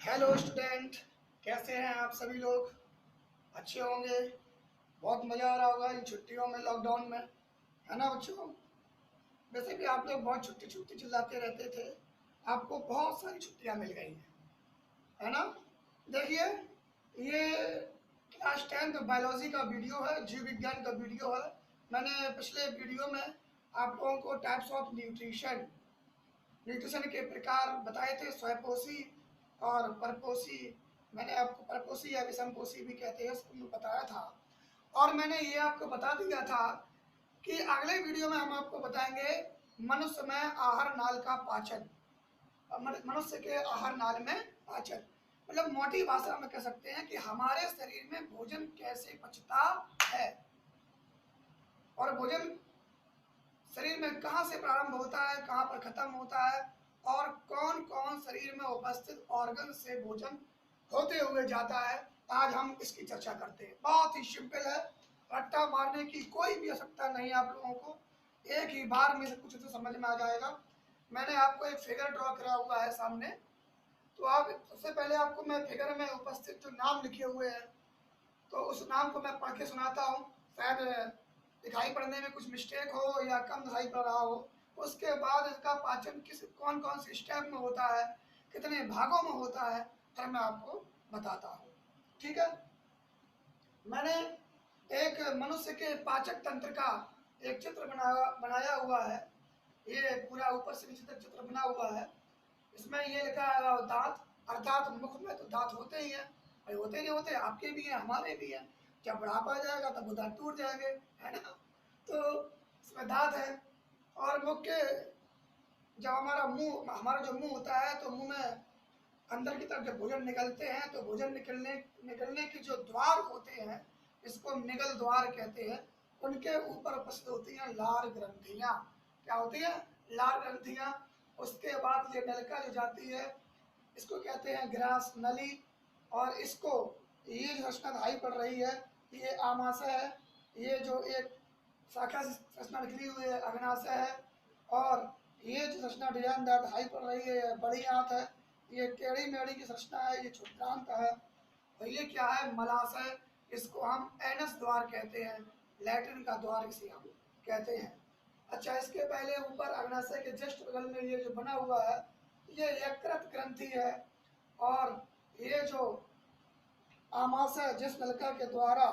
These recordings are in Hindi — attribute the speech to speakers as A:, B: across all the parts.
A: हेलो स्टूडेंट, कैसे हैं आप सभी लोग? अच्छे होंगे। बहुत मज़ा आ रहा होगा इन छुट्टियों में, लॉकडाउन में, है ना बच्चों? वैसे भी आप लोग बहुत छुट्टी छुट्टी चिल्लाते रहते थे। आपको बहुत सारी छुट्टियां मिल गई हैं, है ना? देखिए, ये क्लास 10 बायोलॉजी का वीडियो है, जीव विज्ञान का वीडियो है। मैंने पिछले वीडियो में आप लोगों को टाइप्स ऑफ न्यूट्रिशन न्यूट्रिशन के प्रकार बताए थे, स्वयंपोषी और परपोषी। मैंने आपको परपोषी या विषमपोषी भी कहते हैं, उसको बताया था। और मैंने ये आपको बता दिया था कि अगले वीडियो में हम आपको बताएंगे मनुष्य में आहार नाल का पाचन। मनुष्य के आहार नाल में पाचन मतलब मोटी भाषा में कह सकते हैं कि हमारे शरीर में भोजन कैसे पचता है और भोजन शरीर में कहाँ से प्रारंभ होता है, कहाँ पर खत्म होता है, और कौन कौन शरीर में उपस्थित ऑर्गन से भोजन होते हुए जाता है। आज हम इसकी चर्चा करते हैं। बहुत ही सिंपल है, रट्टा मारने की कोई भी आवश्यकता नहीं है आप लोगों को। एक ही बार में सब कुछ तो समझ में आ जाएगा। मैंने आपको एक फिगर ड्रॉ करा हुआ है सामने, तो आप सबसे पहले आपको मैं फिगर में उपस्थित जो नाम लिखे हुए हैं तो उस नाम को मैं पढ़ के सुनाता हूँ। शायद दिखाई पड़ने में कुछ मिस्टेक हो या कम दिखाई पड़ रहा हो। उसके बाद इसका पाचन किस कौन कौन से स्टेप में होता है, कितने भागों में होता है, फिर मैं आपको बताता हूँ। ठीक है? मैंने एक मनुष्य के पाचक तंत्र का एक चित्र बनाया हुआ है। ये पूरा ऊपर से नीचे तक चित्र बना हुआ है। इसमें ये लिखा है दांत, अर्थात मुख में तो दांत होते ही हैं। भाई होते नहीं होते, आपके भी हैं, हमारे भी हैं। जब बुढ़ापा आ जाएगा तब वो दांत टूट जाएंगे, है ना? तो इसमें दांत है। और मुख के जब हमारा जो मुंह होता है तो मुंह में अंदर की तरफ जब भोजन निकलते हैं तो भोजन निकलने के जो द्वार होते हैं, इसको हम निगल द्वार कहते हैं। उनके ऊपर उपस्थित होती हैं लार ग्रंथियां। क्या होती है? लार ग्रंथियां। उसके बाद ये नलिका जो जाती है इसको कहते हैं ग्रास नली। और इसको ये जो रचना दिखाई पड़ रही है ये आमाशय है। ये जो एक शाखा से रचना निकली हुई है अग्नाशय है। और ये जो रचना डिजाइनदार दिखाई पड़ रही है बड़ी आंत है। ये टेढ़ी मेढ़ी की संरचना है, ये क्षुद्रांत है। और ये क्या है? मलाशय। इसको हम एनस द्वार कहते हैं, लैट्रिन का द्वार इसे हम कहते हैं। अच्छा, इसके पहले ऊपर अग्नाशय के जस्ट बगल में ये जो बना हुआ है ये यकृत ग्रंथि है। और ये जो आमाशय जिस नलिका के द्वारा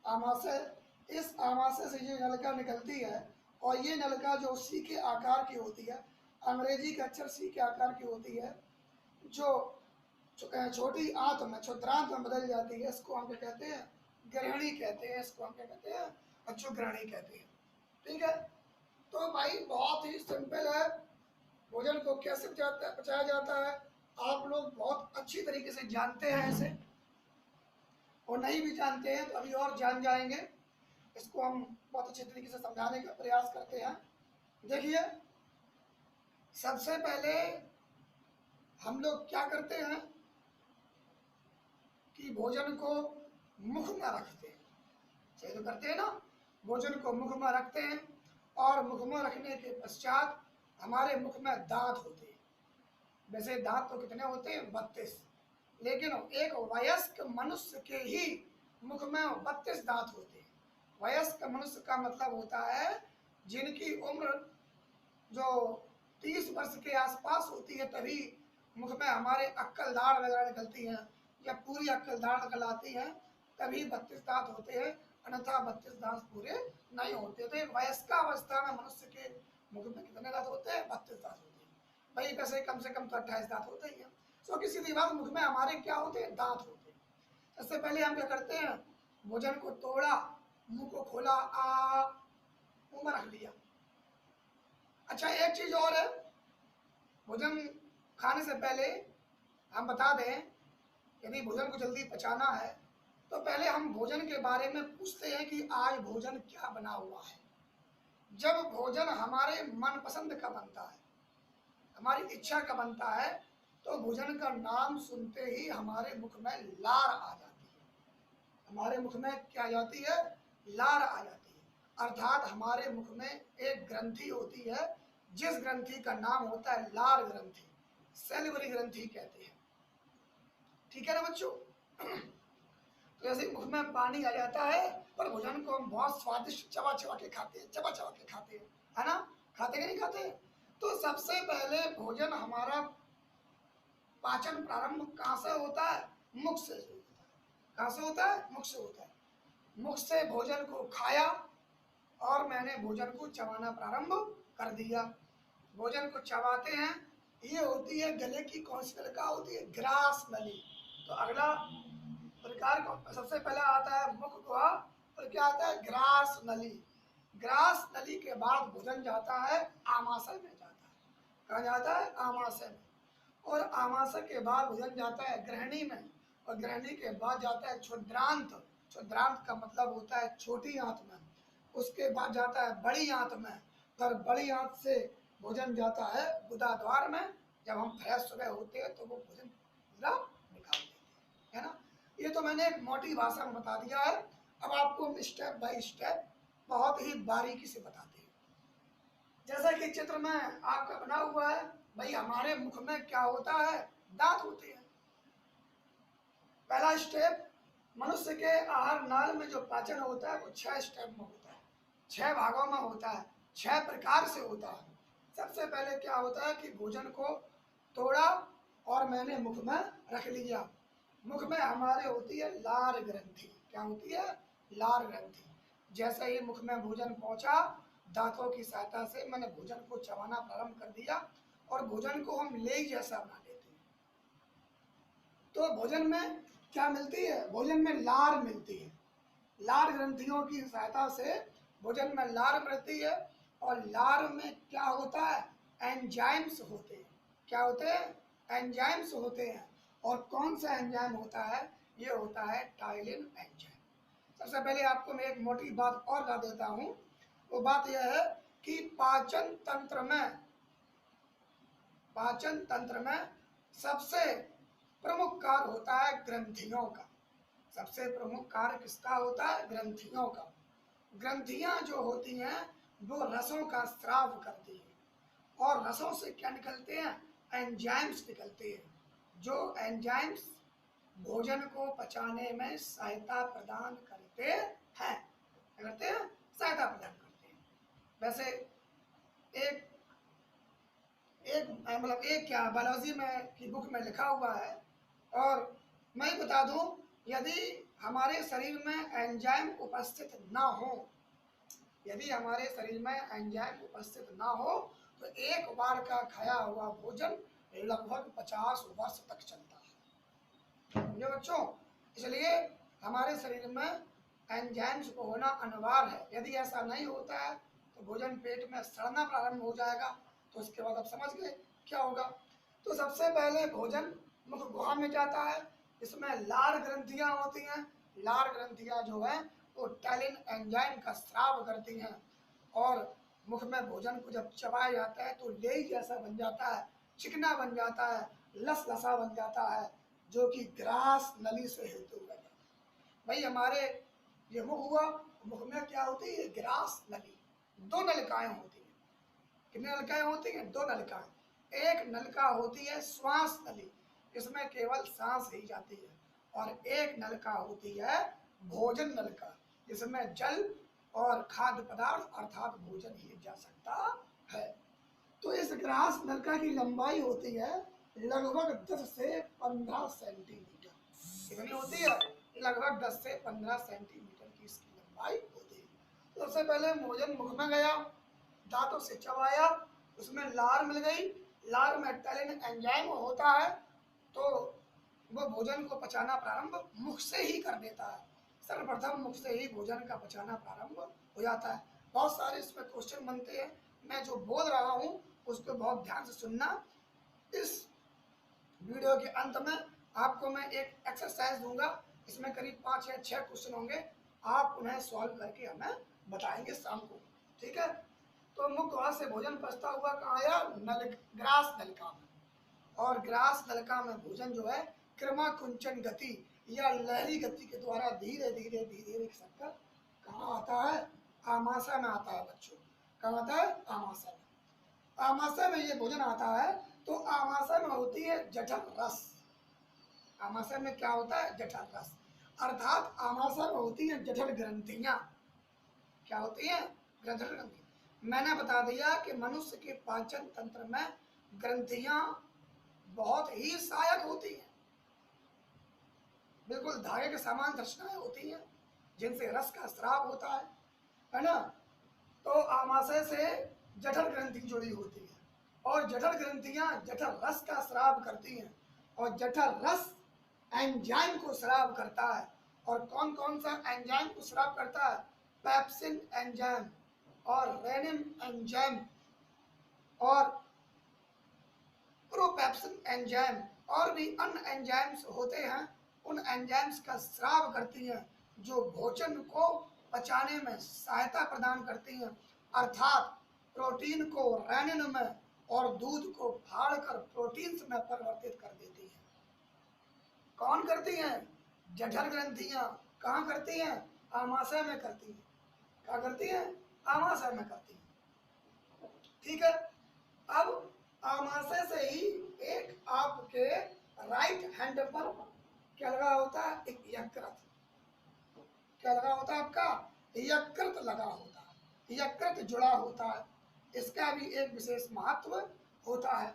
A: आमाशय इस आमाशय से ये नलिका निकलती है और ये नलिका जो सी के आकार की होती है, अंग्रेजी के अक्षर सी के आकार की होती है, जो छोटी आंत में क्षुद्रांत में बदल जाती है, इसको हम क्या कहते हैं? ग्रहणी कहते हैं। इसको हम क्या कहते हैं? अक्षुग्रहणी कहते हैं। ठीक है? तो भाई बहुत ही सिंपल है, भोजन को कैसे पचाया जाता है आप लोग बहुत अच्छी तरीके से जानते हैं इसे, और नहीं भी जानते हैं तो अभी और जान जाएंगे। इसको हम बहुत अच्छे तरीके से समझाने का प्रयास करते हैं। देखिए, सबसे पहले हम लोग क्या करते हैं कि भोजन को मुख में रखते हैं। सही तो करते हैं ना? भोजन को मुख में रखते हैं और मुख में रखने के पश्चात हमारे मुख में दांत होते हैं। वैसे दांत तो कितने होते हैं? 32। लेकिन एक वयस्क मनुष्य के ही मुख में 32 दांत होते हैं। वयस्क मनुष्य का मतलब होता है जिनकी उम्र जो 30 वर्ष के आसपास होती है, तभी मुख में हमारे अक्कल दाढ़ वगैरह निकलती हैं, या पूरी अक्कल दाढ़ निकल आती है, तभी 32 दांत होते हैं। अन्यथा 32 दांत पूरे नहीं होते। तो एक वयस्कावस्था में मनुष्य के मुख में कितने दांत होते हैं? 32 दांत होते हैं। भाई वैसे कम से कम तो 28 दांत होते ही हैं। तो किसी भी बात मुख में हमारे क्या होते हैं? दांत होते हैं। सबसे पहले हम क्या करते हैं? भोजन को तोड़ा, मुंह को खोला, मुंह में रख लिया। अच्छा, एक चीज और है, भोजन खाने से पहले हम बता दें, यदि भोजन को जल्दी पचाना है तो पहले हम भोजन के बारे में पूछते हैं कि आज भोजन क्या बना हुआ है। जब भोजन हमारे मनपसंद का बनता है, हमारी इच्छा का बनता है, तो भोजन का नाम सुनते ही हमारे मुख में लार आ जाती है। हमारे मुख में क्या आ जाती है? लार आ जाती है। अर्थात हमारे मुख में एक ग्रंथि होती है जिस ग्रंथि का नाम होता है लार ग्रंथि। सैलिवरी ग्रंथि कहते हैं। ठीक है ना बच्चों? तो जैसे मुख में पानी आ जाता है, पर भोजन को हम बहुत स्वादिष्ट चबा चबा के खाते हैं, चबा चबा के खाते हैं, है ना? खाते कि नहीं खाते? तो सबसे पहले भोजन हमारा पाचन प्रारंभ कहाँ से होता है? मुख से होता है। कहाँ से होता है? मुख से होता है। मुख से भोजन को खाया और मैंने भोजन को चबाना प्रारंभ कर दिया। भोजन को चबाते हैं, ये होती है गले की कौन सी नलिका होती है? ग्रास नली। तो अगला प्रकार को सबसे पहला आता है मुख गुहा, और क्या आता है? ग्रास नली। ग्रास नली के बाद भोजन जाता है आमाशय में जाता है। कहाँ जाता है? आमाशय में। और आमाशय के बाद भोजन जाता है ग्रहणी में, और ग्रहणी के बाद जाता है क्षुद्रांत। क्षुद्रांत का मतलब होता है छोटी आंत में। उसके बाद जाता है बड़ी आंत में, और बड़ी आंत से भोजन जाता है गुदाद्वार में। जब हम फ्रेश सुबह होते हैं तो वो भोजन पूरा निकाल देते हैं, है ना? ये तो मैंने एक मोटी भाषा में बता दिया है। अब आपको हम स्टेप बाय स्टेप बहुत ही बारीकी से बताते हैं। जैसा कि चित्र में आपका बना हुआ है, भाई हमारे मुख में क्या होता है? दांत होते हैं। पहला स्टेप, मनुष्य के आहार नाल में जो पाचन होता है वो 6 स्टेप में होता है, 6 भागों में होता है, 6 प्रकार से होता है। सबसे पहले क्या होता है कि भोजन को तोड़ा और मैंने मुख में रख लिया। मुख में हमारे होती है लार ग्रंथि। क्या होती है? लार ग्रंथि। जैसे ही मुख में भोजन पहुंचा, दांतों की सहायता से मैंने भोजन को चबाना प्रारंभ कर दिया, और भोजन को हम लेई जैसा बना लेते हैं। तो भोजन में क्या मिलती है? भोजन में लार मिलती है। लार ग्रंथियों की सहायता से भोजन में लार मिलती है, और लार में क्या होता है? एंजाइम्स होते हैं। क्या होते हैं? एंजाइम्स होते हैं। और कौन सा एंजाइम होता है? ये होता है टाइलिन एंजाइम। सबसे पहले आपको मैं एक मोटी बात और बता देता हूँ। वो बात यह है कि पाचन तंत्र में सबसे प्रमुख कार्य होता है ग्रंथियों का। सबसे प्रमुख कार्य किसका होता है? ग्रंथियों का। ग्रंथियां जो होती हैं वो रसों का स्राव करती हैं, और रसों से क्या निकलते हैं? एंजाइम्स निकलते हैं। जो एंजाइम्स भोजन को पचाने में सहायता प्रदान करते हैं। करते हैं? सहायता प्रदान करते हैं। वैसे एक एक मतलब एक क्या बायोलॉजी में की बुक में लिखा हुआ है, और मैं बता दूं, यदि हमारे शरीर में एंजाइम उपस्थित ना हो, यदि हमारे शरीर में एंजाइम उपस्थित ना हो, तो एक बार का खाया हुआ भोजन लगभग 50 वर्ष तक चलता है। समझे बच्चों? इसलिए हमारे शरीर में एंजाइम्स को होना अनिवार्य है। यदि ऐसा नहीं होता है तो भोजन पेट में सड़ना प्रारंभ हो जाएगा। तो उसके बाद आप समझ गए क्या होगा। तो सबसे पहले भोजन मुख गुहा में जाता है। इसमें लार ग्रंथियां होती हैं। लार ग्रंथियां जो है वो टैलिन एंजाइम का स्राव करती हैं, और मुख में भोजन को जब चबाया जाता है तो लेई जैसा बन जाता है, चिकना बन जाता है, लस लसा बन जाता है, जो कि ग्रास नली से हेतु है। भाई हमारे ये मुख हुआ, मुख में क्या होती है? ग्रास नली। 2 नलिकाएं होती हैं। कितनी नलिकाएं होती हैं? 2 नलिकाएं। एक नलिका होती है श्वास नली, इसमें केवल सांस ही जाती है, और एक नलिका होती है भोजन नलिका, जिसमें जल और खाद्य पदार्थ अर्थात भोजन ही जा सकता है। तो इस ग्रास नलिका की लंबाई होती है लगभग 10 से 15 सेंटीमीटर। कितनी होती है? लगभग 10 से 15 सेंटीमीटर की इसकी लंबाई होती है। तो सबसे पहले भोजन मुख में गया, दांतों से चबाया, उसमें लार मिल गई। लार में टैलिन एंजाइम होता है, तो वो भोजन को पचाना प्रारंभ मुख से ही कर देता है। सर्वप्रथम मुख से ही भोजन का पचाना प्रारंभ हो जाता है। बहुत सारे इसमें क्वेश्चन बनते हैं। मैं जो बोल रहा हूँ उसको बहुत ध्यान से सुनना। इस वीडियो के अंत में आपको मैं एक एक्सरसाइज दूंगा। इसमें करीब 5 या 6 क्वेश्चन होंगे। आप उन्हें सॉल्व करके हमें बताएंगे शाम को। ठीक है? तो मुख गुहा से भोजन पचता हुआ कहाँ आया? ग्रास नलिका में। और ग्रास नलिका में भोजन जो है क्रमाकुंचन गति या लहरी गति के द्वारा धीरे धीरे धीरे धीरे खिसककर कहाँ आता है? आमाशय में आता है बच्चों। कहाँ आता है? आमाशय में। आमाशय में ये भोजन आता है, तो आमाशय में होती है जठर रस। आमाशय में क्या होता है? जठर रस। अर्थात आमाशय में होती है जठर ग्रंथियां। क्या होती है? जठर ग्रंथि। मैंने बता दिया कि मनुष्य के पाचन तंत्र में ग्रंथियां बहुत ही सहायक होती हैं, बिल्कुल धागे के समान रचनाएं होती हैं जिनसे रस का स्राव होता है ना। तो आमाशय से जठर ग्रंथि जुड़ी होती है और जठर ग्रंथियां जठर रस का स्राव करती हैं और जठर रस एंजाइम को स्राव करता है। और कौन कौन सा एंजाइम को स्राव करता है? पेप्सिन एंजाइम और रेनिन एंजाइम और प्रोपेप्सिन एंजाइम और भी अन्य एंजाइम्स होते हैं। उन एंजाइम्स का स्राव करती हैं जो भोजन को पचाने में सहायता प्रदान करती हैं। अर्थात प्रोटीन को रेनिन में और दूध को फाड़कर प्रोटीन्स में परिवर्तित कर देती हैं। कौन करती हैं? जठर ग्रंथियां। कहाँ करती हैं? आमाशय में करती हैं। क्या करती हैं? आमाशय में करती हैं। ठीक है। अब आमाशय से ही एक आपके राइट हैंड पर क्या लगा होता है? एक यकृत। क्या लगा होता है? आपका यकृत लगा होता है, यकृत जुड़ा होता है। इसका भी एक विशेष महत्व होता है।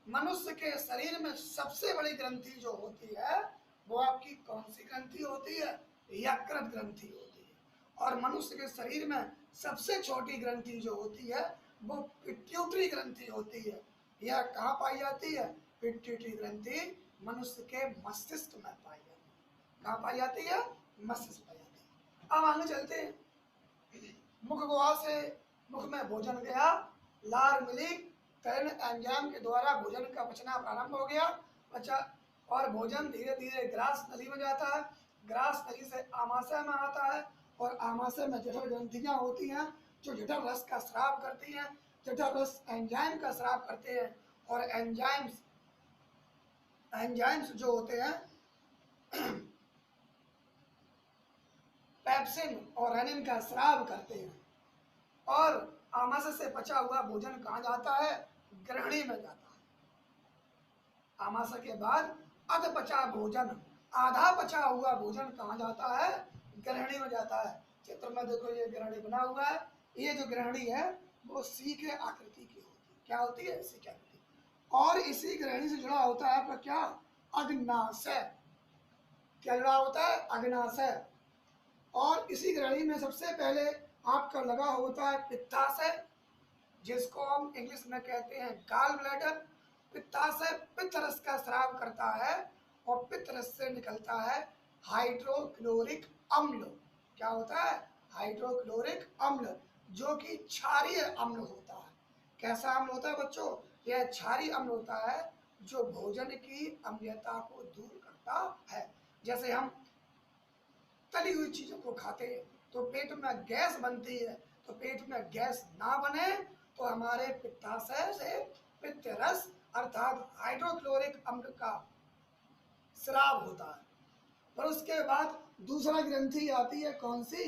A: मनुष्य के शरीर में सबसे बड़ी ग्रंथि जो होती है वो आपकी कौन सी ग्रंथि होती है? यकृत ग्रंथि होती है। और मनुष्य के शरीर में सबसे छोटी ग्रंथि जो होती है वो पिट्यूटरी ग्रंथि होती है। यह कहाँ पाई जाती है? पिट्यूटरी ग्रंथि मनुष्य के मस्तिष्क में पाई जाती है। कहाँ पाई जाती है? मस्तिष्क पाई जाती है। अब आगे चलते हैं। मुख गुहा से मुख में भोजन गया, लार मिली, तैन एंजाइम के द्वारा भोजन का पचना प्रारंभ हो गया, पचा और भोजन धीरे धीरे ग्रास नली में जाता है, ग्रास नली से आमाशय में आता है और आमाशय में जठर ग्रंथियां होती हैं जो जठर रस का स्राव करती हैं। जठर रस एंजाइम का स्राव करते हैं और एंजाइम्स जो होते हैं पेप्सिन और रेनिन का स्राव करते हैं। और आमाशय से पचा हुआ भोजन कहाँ जाता है? ग्रहणी में जाता है। आमाशय के बाद अध पचा भोजन, आधा पचा हुआ भोजन कहाँ जाता है? ग्रहणी में जाता है। चित्र में देखो ये ग्रहणी बना हुआ है। ये जो ग्रहणी है वो सी के आकृति की होती है। क्या होती है? सी की आकृति। और इसी ग्रहणी से जुड़ा होता है आपका क्या? अग्नाशय। क्या जुड़ा होता है? अग्नाशय। और इसी ग्रहणी में सबसे पहले आपका लगा होता है पित्ताशय, जिसको हम इंग्लिश में कहते हैं गॉल ब्लैडर। पित्ताशय पित्त रस का स्राव करता है और पित्त रस से निकलता है हाइड्रोक्लोरिक अम्ल। क्या होता है? हाइड्रोक्लोरिक अम्ल, जो कि क्षारीय अम्ल होता है। कैसा अम्ल होता है बच्चों? यह क्षारीय अम्ल होता है जो भोजन की अम्लता को दूर करता है। जैसे हम तली हुई चीजों को खाते हैं तो पेट में गैस बनती है, तो पेट में गैस ना बने तो हमारे पित्ताशय से पित्त रस अर्थात हाइड्रोक्लोरिक अम्ल का स्राव होता है। पर उसके बाद दूसरा ग्रंथि आती है कौन सी?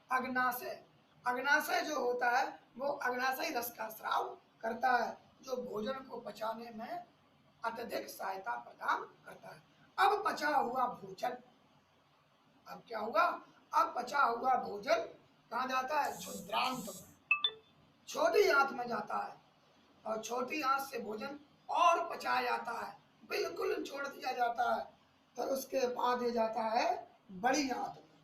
A: अग्नाशय। अग्नाशय जो होता है वो अग्नाशयी रस का स्राव करता है जो भोजन को पचाने में अत्यधिक सहायता प्रदान करता है। अब पचा हुआ भोजन, अब क्या होगा? अब पचा हुआ भोजन कहाँ जाता है? क्षुद्रांत में, छोटी आंत में जाता है और छोटी आंत से भोजन और पचाया जाता है, बिल्कुल छोड़ दिया जाता है। फिर उसके बाद ये जाता है बड़ी आंत में।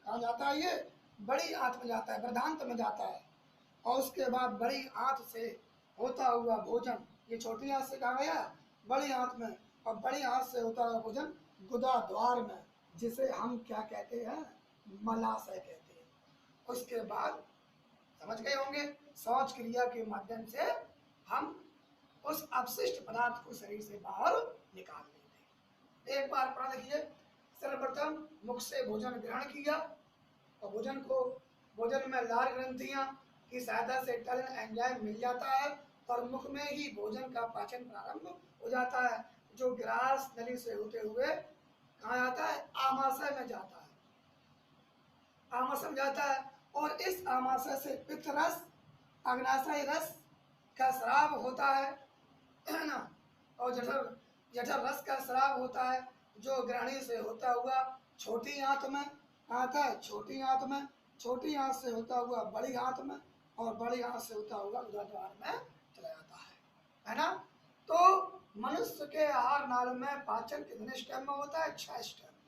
A: कहाँ जाता है? ये बड़ी आंत में जाता है, बृहदांत में जाता है। और उसके बाद बड़ी आंत से होता हुआ भोजन, ये छोटी आंत से कहाँ गया? बड़ी आंत में। और बड़ी आंत से होता हुआ भोजन गुदा द्वार में, जिसे हम क्या कहते हैं? मलाशय कहते हैं। उसके बाद समझ गए होंगे, शौच क्रिया के माध्यम से हम उस अपशिष्ट पदार्थ को शरीर से बाहर निकाल देते हैं। एक बार पढ़ा लिखिए। सर्वप्रथम मुख से भोजन ग्रहण किया और भोजन में लार ग्रंथियां की सहायता से टलन एंजाइम मिल जाता है और मुख में ही भोजन का पाचन प्रारंभ हो जाता है, जो ग्रास नली से होते हुए कहाँ जाता है? आमाशय में जाता है। आमाशय में जाता है और इस आमाशय से पित्त रस, अग्नाशय रस का स्राव होता है ना। और जठर जठर रस का स्राव होता है, जो ग्रहणी से होता हुआ छोटी आंत में आता है, छोटी आंत में, छोटी आंत से होता हुआ बड़ी आंत में, और बड़ी आंत से होता हुआ उदर द्वार में चला जाता है ना। तो मनुष्य के आहार नाल में पाचन कितने स्टेप में होता है? 6 स्टेप में।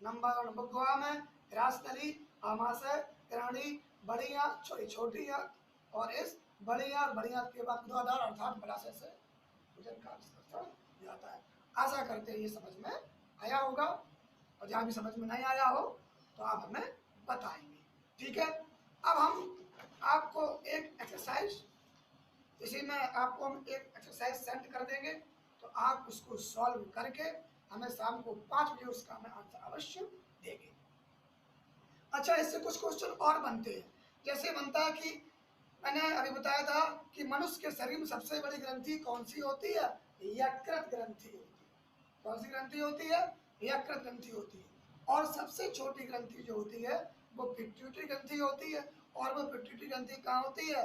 A: नंबर 1 बुग्वा में, रासनली, आमाशय, ग्रहणी, बड़ी आंत, छोटी आंत, और इस बड़ी आंत, बड़ी आंत के बाद उदर अर्थात मलाशय से भोजन का विसर्जन जाता है। आशा करते हैं ये समझ में आया होगा, और जहाँ भी समझ में नहीं आया हो तो आप हमें बताएंगे, ठीक है। अब हम आपको एक एक्सरसाइज, इसी में आपको हम एक एक्सरसाइज सेंड कर देंगे, तो आप उसको सॉल्व करके हमें शाम को 5 बजे उसका हमें आंसर अवश्य देंगे। अच्छा, इससे कुछ क्वेश्चन और बनते हैं। जैसे बनता है कि मैंने अभी बताया था कि मनुष्य के शरीर में सबसे बड़ी ग्रंथि कौन सी होती है? यकृत ग्रंथि होती है। कौन सी ग्रंथि होती है? यकृत ग्रंथि होती है। और सबसे छोटी ग्रंथि जो होती है वो पिट्यूटरी ग्रंथि होती है, और वो पिट्यूटरी ग्रंथि कहाँ होती है?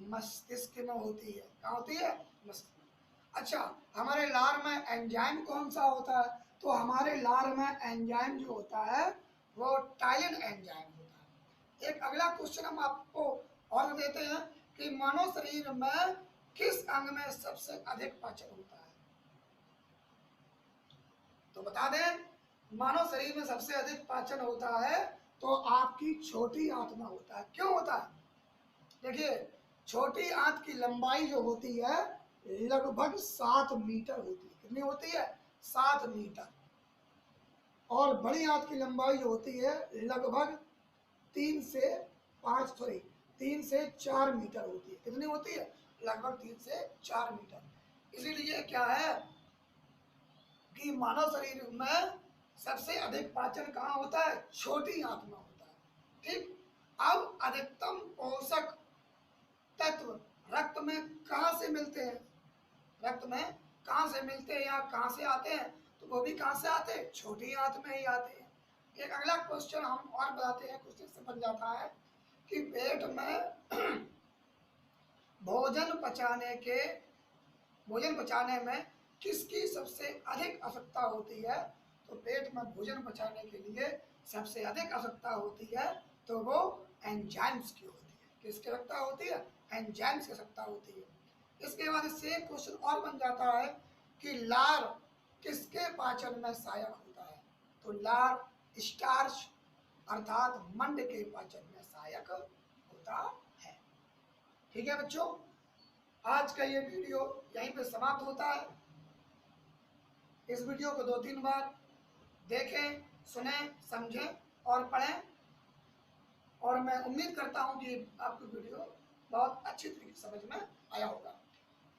A: मस्तिष्क में होती है। कहाँ होती है? मस्तिष्क में। अच्छा, हमारे लार में एंजाइम कौन सा होता है? तो हमारे लार में एंजाइम जो होता है वो टाइलिन एंजाइम होता है। एक अगला क्वेश्चन हम आपको और देते हैं कि मानव शरीर में किस अंग में सबसे अधिक पाचन होता है? तो बता दें, मानव शरीर में सबसे अधिक पाचन होता है तो आपकी छोटी आंत में होता है। क्यों होता है? देखिए, छोटी आंत की लंबाई जो होती है लगभग 7 मीटर होती है। कितनी होती है? 7 मीटर। और बड़ी आंत की लंबाई जो होती है लगभग 3 से 4 मीटर होती है। कितनी होती है? लगभग 3 से 4 मीटर। इसीलिए क्या है कि मानव शरीर में सबसे अधिक पाचन कहाँ होता है? छोटी आंत में होता है, ठीक। अब अधिकतम पोषक तत्व रक्त में कहाँ से मिलते हैं? रक्त में कहाँ से मिलते हैं या कहाँ से आते हैं? तो वो भी कहाँ से आते हैं? छोटी आंत में ही आते हैं। एक अगला क्वेश्चन हम और बताते हैं, क्वेश्चन से बन जाता है कि पेट में भोजन पचाने में किसकी सबसे अधिक आवश्यकता होती है? तो पेट में भोजन पचाने के लिए सबसे अधिक आवश्यकता होती है तो वो एंजाइम्स की होती है। किसकी आवश्यकता होती है? एंजाइम्स की आवश्यकता होती है। इसके बाद इससे एक क्वेश्चन और बन जाता है कि लार किसके पाचन में सहायक होता है? तो लार स्टार्च अर्थात मंड के पाचन में सहायक होता है। ठीक है बच्चों, आज का ये वीडियो यहीं पे समाप्त होता है। इस वीडियो को 2-3 बार देखें, सुनें, समझें और पढ़ें, और मैं उम्मीद करता हूँ कि आपको वीडियो बहुत अच्छी तरीके से समझ में आया होगा।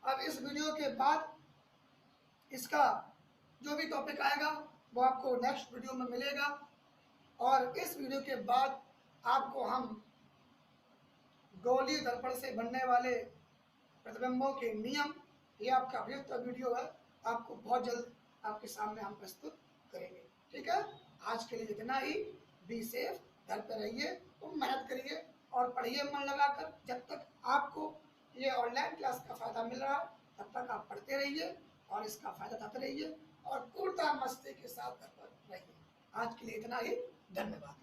A: अब इस वीडियो के बाद इसका जो भी टॉपिक आएगा वो आपको नेक्स्ट वीडियो में मिलेगा, और इस वीडियो के बाद आपको हम गोलीय दर्पण से बनने वाले प्रतिबिंबों के नियम, ये आपका अभियुक्त वीडियो है, आपको बहुत जल्द आपके सामने हम प्रस्तुत करेंगे। ठीक है, आज के लिए इतना ही। बी सेफ, घर पे रहिए, तुम मेहनत करिए और पढ़िए मन लगाकर। जब तक आपको ये ऑनलाइन क्लास का फायदा मिल रहा है तब तक आप पढ़ते रहिए और इसका फायदा उठाते रहिए और पूर्णतः मस्ती के साथ घर पर रहिए। आज के लिए इतना ही, धन्यवाद।